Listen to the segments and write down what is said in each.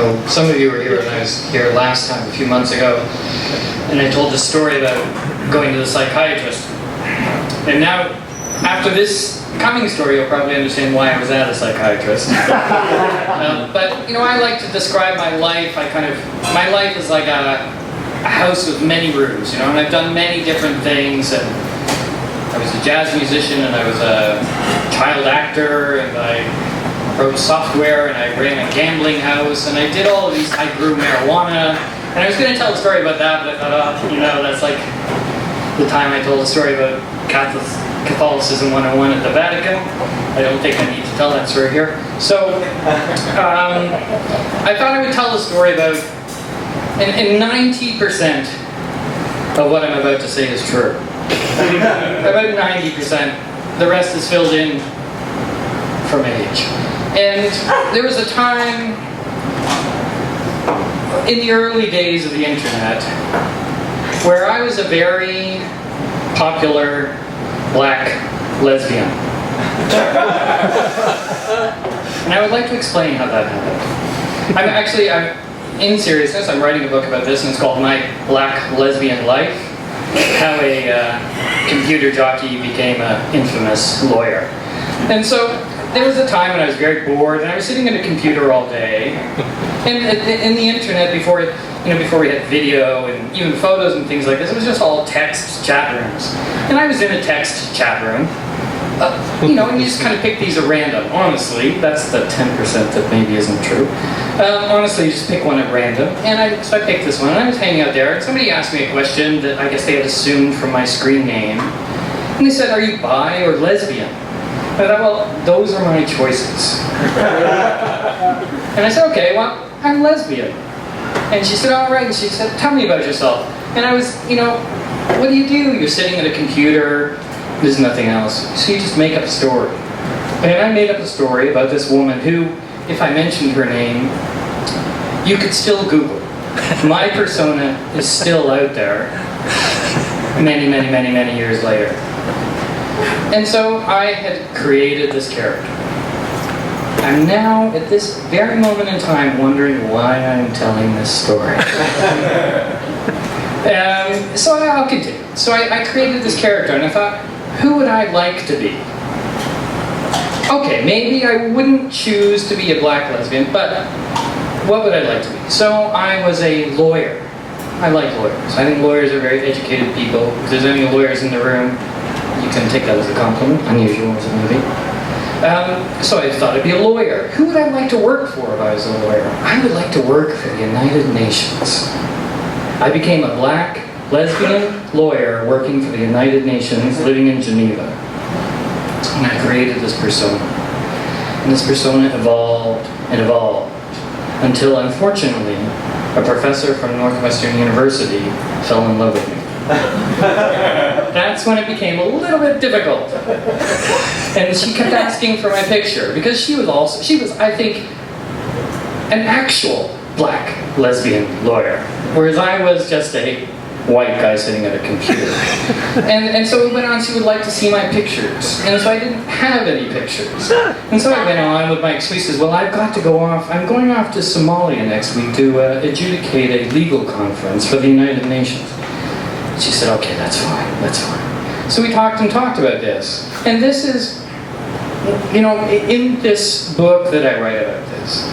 know, some of you were here when I was here last time, a few months ago, and I told the story about going to the psychiatrist. And now, after this coming story, you'll probably understand why I was at a psychiatrist. But, you know, I like to describe my life. My life is like a house with many rooms, you know, and I've done many different things. And I was a jazz musician, and I was a child actor, and I wrote software, and I ran a gambling house, and I did all of these. I grew marijuana, and I was going to tell a story about that, but I thought, oh, you know, that's like the time I told a story about Catholicism 101 at the Vatican. I don't think I need to tell that story here. So I thought I would tell a story about, and 90% of what I'm about to say is true. About 90%. The rest is filled in from age. And there was a time in the early days of the internet where I was a very popular black lesbian. And I would like to explain how that happened. I'm in seriousness, I'm writing a book about this, and it's called My Black Lesbian Life, how a computer jockey became an infamous lawyer. And so there was a time when I was very bored, and I was sitting at a computer all day. And in the internet, before we had video and even photos and things like this, it was just all text chat rooms. And I was in a text chat room, you know, and you just kind of pick these at random. Honestly, that's the 10% that maybe isn't true. Honestly, you just pick one at random. And so I picked this one, and I was hanging out there, and somebody asked me a question that I guess they had assumed from my screen name. And they said, "Are you bi or lesbian?" I thought, well, those are my choices. And I said, okay, well, I'm lesbian. And she said, all right. And she said, tell me about yourself. And I was, you know, what do? You're sitting at a computer, there's nothing else. So you just make up a story. And I made up a story about this woman who, if I mentioned her name, you could still Google. My persona is still out there many, many, many, many years later. And so I had created this character. I'm now, at this very moment in time, wondering why I'm telling this story. So I'll continue. So I created this character, and I thought, who would I like to be? Okay, maybe I wouldn't choose to be a black lesbian, but what would I like to be? So I was a lawyer. I like lawyers. I think lawyers are very educated people. If there's any lawyers in the room, you can take that as a compliment, unusual as it may be. So I thought I'd be a lawyer. Who would I like to work for if I was a lawyer? I would like to work for the United Nations. I became a black lesbian lawyer working for the United Nations, living in Geneva. And I created this persona. And this persona evolved and evolved until, unfortunately, a professor from Northwestern University fell in love with me. That's when it became a little bit difficult. And she kept asking for my picture because she was, I think, an actual black lesbian lawyer, whereas I was just a white guy sitting at a computer. And so it went on, she would like to see my pictures. And so I didn't have any pictures. And so I went on with my excuses. Well, I've got to go off. I'm going off to Somalia next week to adjudicate a legal conference for the United Nations. She said, okay, that's fine, that's fine. So we talked and talked about this. And this is, you know, in this book that I write about this,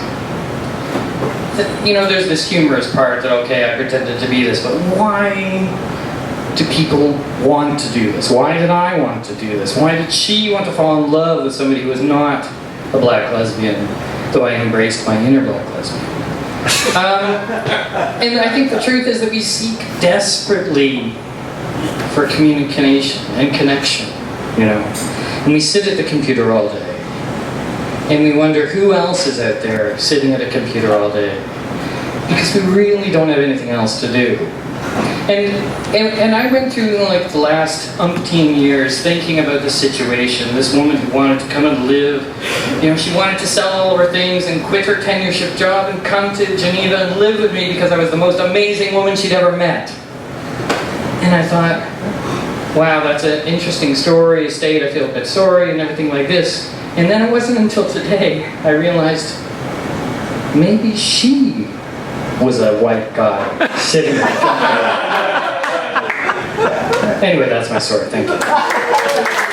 you know, there's this humorous part that, okay, I pretended to be this, but why do people want to do this? Why did I want to do this? Why did she want to fall in love with somebody who was not a black lesbian, though I embraced my inner black lesbian? And I think the truth is that we seek desperately for communication and connection, you know. And we sit at the computer all day. And we wonder who else is out there sitting at a computer all day. Because we really don't have anything else to do. And I went through like the last umpteen years thinking about the situation. This woman who wanted to come and live, you know, she wanted to sell all of her things and quit her tenureship job and come to Geneva and live with me because I was the most amazing woman she'd ever met. And I thought, wow, that's an interesting story, state, I feel a bit sorry and everything like this. And then it wasn't until today I realized maybe she was a white guy sitting in front of me. Anyway, that's my story. Thank you.